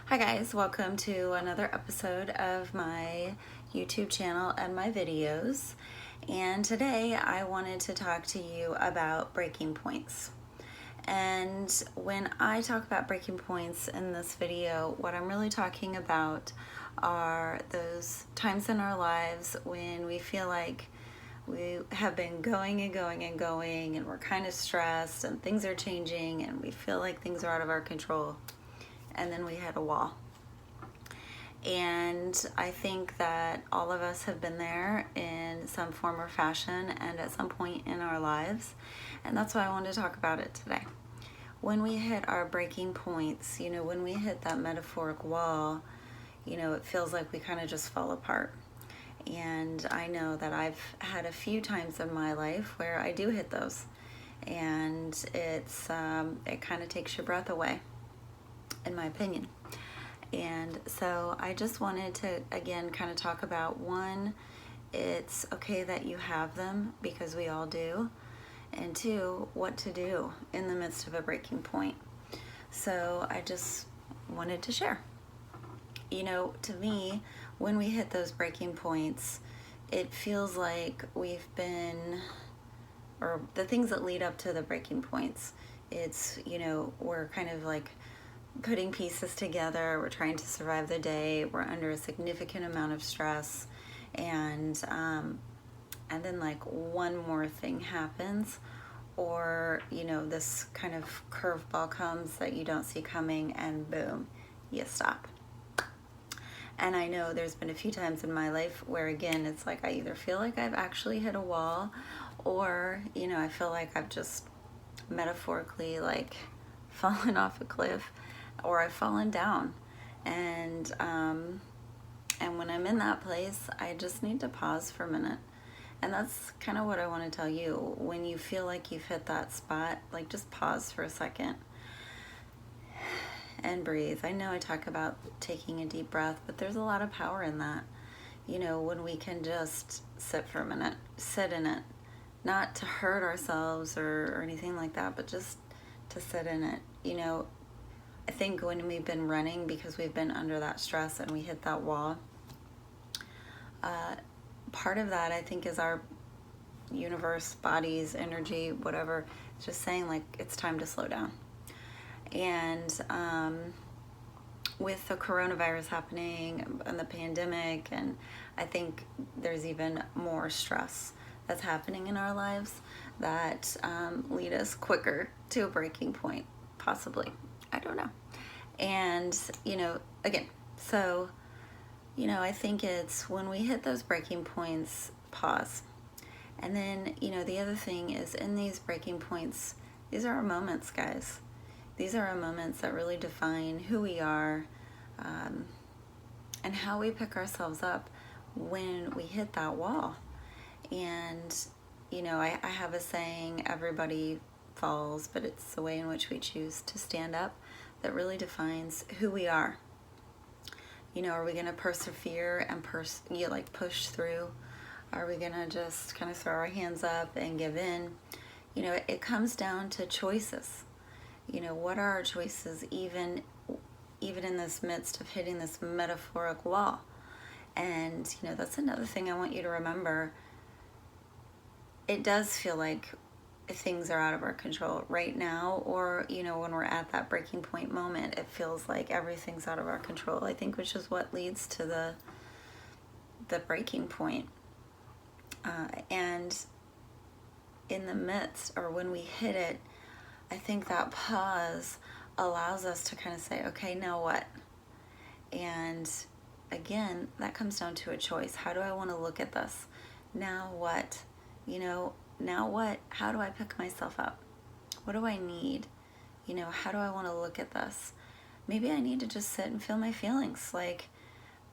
Hi guys, welcome to another episode of my YouTube channel and my videos. And today I wanted to talk to you about breaking points. And when I talk about breaking points in this video, what I'm really talking about are those times in our lives when we feel like we have been going and going and going and we're kind of stressed and things are changing and we feel like things are out of our control. And then we hit a wall. And I think that all of us have been there in some form or fashion and at some point in our lives. And that's why I wanted to talk about it today. When we hit our breaking points, when we hit that metaphoric wall, it feels like we kind of just fall apart. And I know that I've had a few times in my life where I do hit those. And it kind of takes your breath away, in my opinion. And so I just wanted to, again, kind of talk about, one, it's okay that you have them because we all do, and two, what to do in the midst of a breaking point. So I just wanted to share. To me, when we hit those breaking points, it feels like we've been, or the things that lead up to the breaking points, it's, we're kind of like putting pieces together, we're trying to survive the day, we're under a significant amount of stress, and then like one more thing happens, or this kind of curveball comes that you don't see coming, and boom, you stop. And I know there's been a few times in my life where, again, it's like I either feel like I've actually hit a wall, or I feel like I've just metaphorically like fallen off a cliff, or I've fallen down. And when I'm in that place, I just need to pause for a minute. And that's kind of what I want to tell you. When you feel like you've hit that spot, like just pause for a second and breathe. I know I talk about taking a deep breath, but there's a lot of power in that. When we can just sit for a minute, sit in it, not to hurt ourselves or anything like that, but just to sit in it. I think when we've been running because we've been under that stress and we hit that wall, part of that I think is our universe, bodies, energy, whatever, it's just saying like it's time to slow down. And with the coronavirus happening and the pandemic, and I think there's even more stress that's happening in our lives that lead us quicker to a breaking point, possibly. I don't know. And, again, so, I think it's when we hit those breaking points, pause. And then, the other thing is in these breaking points, these are our moments, guys. These are our moments that really define who we are and how we pick ourselves up when we hit that wall. And, I have a saying, everybody falls, but it's the way in which we choose to stand up that really defines who we are. Are we going to persevere and push through? Are we going to just kind of throw our hands up and give in? It comes down to choices. What are our choices even in this midst of hitting this metaphoric wall? And, that's another thing I want you to remember. It does feel like things are out of our control right now, or when we're at that breaking point moment, it feels like everything's out of our control, I think, which is what leads to the breaking point. And in the midst, or when we hit it, I think that pause allows us to kind of say, okay, now what? And again, that comes down to a choice. How do I want to look at this? Now what? Now what? How do I pick myself up? What do I need? How do I want to look at this? Maybe I need to just sit and feel my feelings. Like,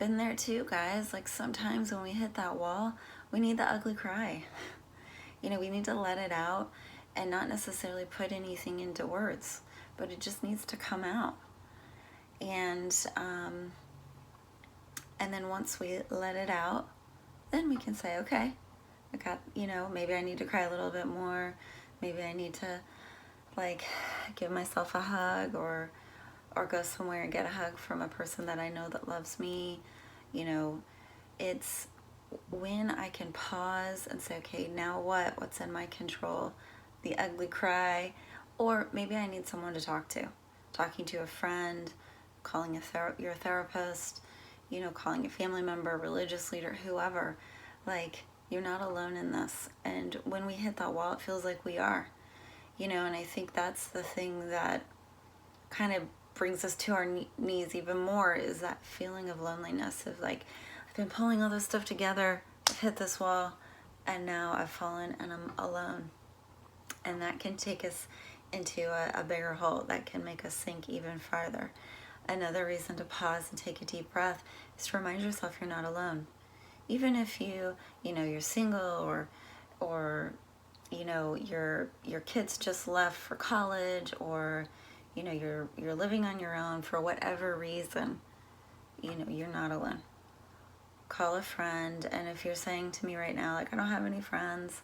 been there too, guys. Like, sometimes when we hit that wall, we need the ugly cry. We need to let it out and not necessarily put anything into words, but it just needs to come out. And then once we let it out, then we can say, okay, I got, maybe I need to cry a little bit more. Maybe I need to like give myself a hug or or go somewhere and get a hug from a person that I know that loves me. You know, it's when I can pause and say, okay, now what? What's in my control? The ugly cry, or maybe I need someone to talk to. Talking to a friend, calling your therapist, you know, calling a family member, religious leader, whoever. Like, you're not alone in this. And when we hit that wall, it feels like we are. You know, and I think that's the thing that kind of brings us to our knees even more, is that feeling of loneliness of like, I've been pulling all this stuff together, I've hit this wall, and now I've fallen and I'm alone. And that can take us into a bigger hole that can make us sink even farther. Another reason to pause and take a deep breath is to remind yourself you're not alone. Even if you know, you're single, or you know, your kids just left for college, or you know, you're living on your own for whatever reason, you know, you're not alone. Call a friend, and if you're saying to me right now, like, I don't have any friends,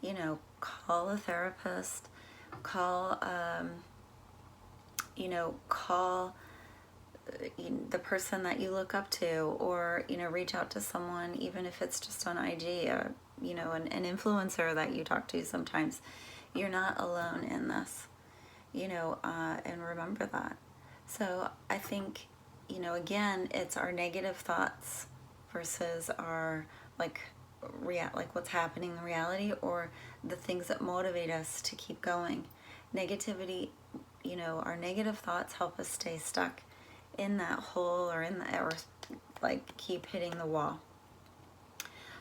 you know, call a therapist, call the person that you look up to, or, you know, reach out to someone, even if it's just on IG, or, you know, an influencer that you talk to sometimes. You're not alone in this, you know, and remember that. So I think, you know, again, it's our negative thoughts versus our, like what's happening in reality, or the things that motivate us to keep going. Negativity, you know, our negative thoughts help us stay stuck in that hole, or like keep hitting the wall.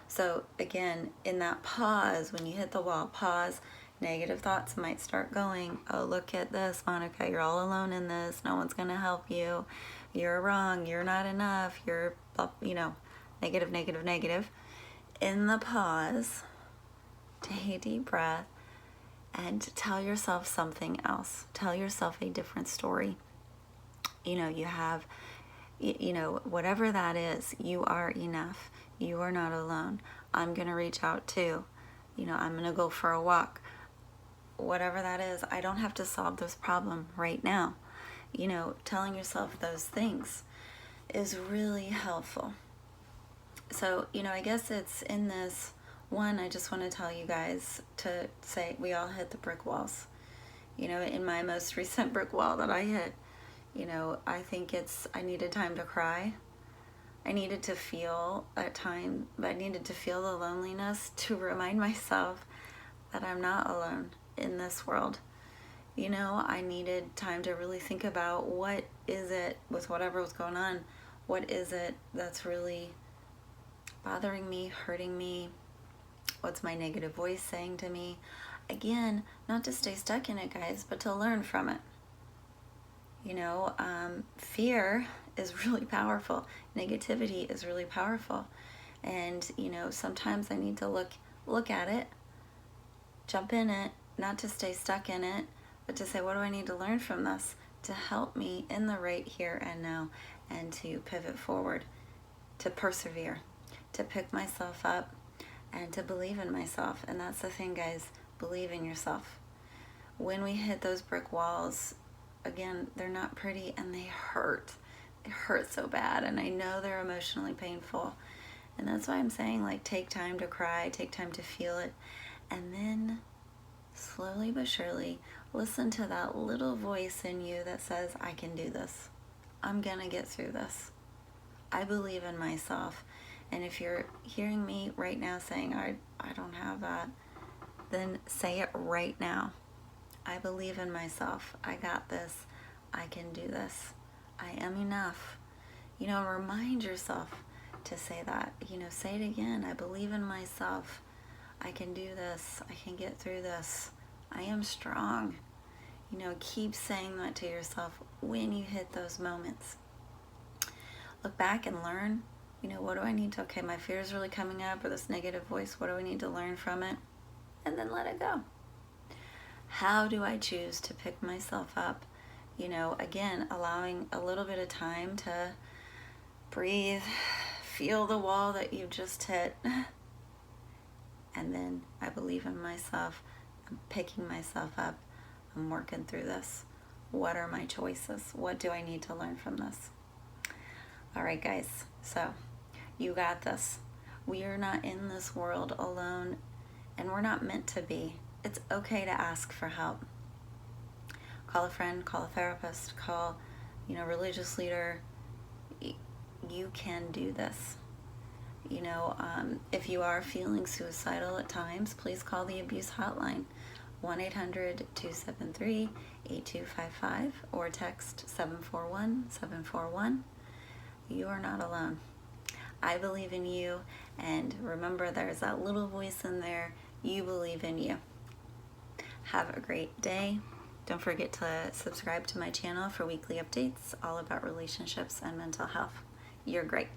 So again, in that pause, when you hit the wall, pause. Negative thoughts might start going, oh, look at this, Monica, you're all alone in this, no one's gonna help you, you're wrong, you're not enough, you're, you know, negative. In the pause, take a deep breath and tell yourself something else. Tell yourself a different story. You know, you have, you know, whatever that is, you are enough. You are not alone. I'm going to reach out too. You know, I'm going to go for a walk. Whatever that is, I don't have to solve this problem right now. You know, telling yourself those things is really helpful. So, you know, I guess it's in this one, I just want to tell you guys to say we all hit the brick walls. You know, in my most recent brick wall that I hit, you know, I think I needed time to cry. I needed to feel at time, but I needed to feel the loneliness to remind myself that I'm not alone in this world. You know, I needed time to really think about, what is it with whatever was going on? What is it that's really bothering me, hurting me? What's my negative voice saying to me? Again, not to stay stuck in it, guys, but to learn from it. You know, fear is really powerful. Negativity is really powerful. And, you know, sometimes I need to look at it, jump in it, not to stay stuck in it, but to say, what do I need to learn from this to help me in the right here and now, and to pivot forward, to persevere, to pick myself up, and to believe in myself. And that's the thing, guys, believe in yourself. When we hit those brick walls, again, they're not pretty and they hurt. It hurts so bad, and I know they're emotionally painful. And that's why I'm saying, like, take time to cry, take time to feel it, and then slowly but surely listen to that little voice in you that says, I can do this. I'm gonna get through this. I believe in myself. And if you're hearing me right now saying, I don't have that, then say it right now. I believe in myself. I got this. I can do this. I am enough. You know, remind yourself to say that. You know, say it again. I believe in myself. I can do this. I can get through this. I am strong. You know, keep saying that to yourself when you hit those moments. Look back and learn. You know, what do I need to, okay, my fear is really coming up, or this negative voice, what do I need to learn from it? And then let it go. How do I choose to pick myself up? You know, again, allowing a little bit of time to breathe, feel the wall that you just hit. And then I believe in myself. I'm picking myself up. I'm working through this. What are my choices? What do I need to learn from this? All right, guys, so you got this. We are not in this world alone, and we're not meant to be. It's okay to ask for help. Call a friend, call a therapist, call, religious leader. You can do this. If you are feeling suicidal at times, please call the abuse hotline, 1-800-273-8255, or text 741-741. You are not alone. I believe in you, and remember, there's that little voice in there. You believe in you. Have a great day. Don't forget to subscribe to my channel for weekly updates all about relationships and mental health. You're great.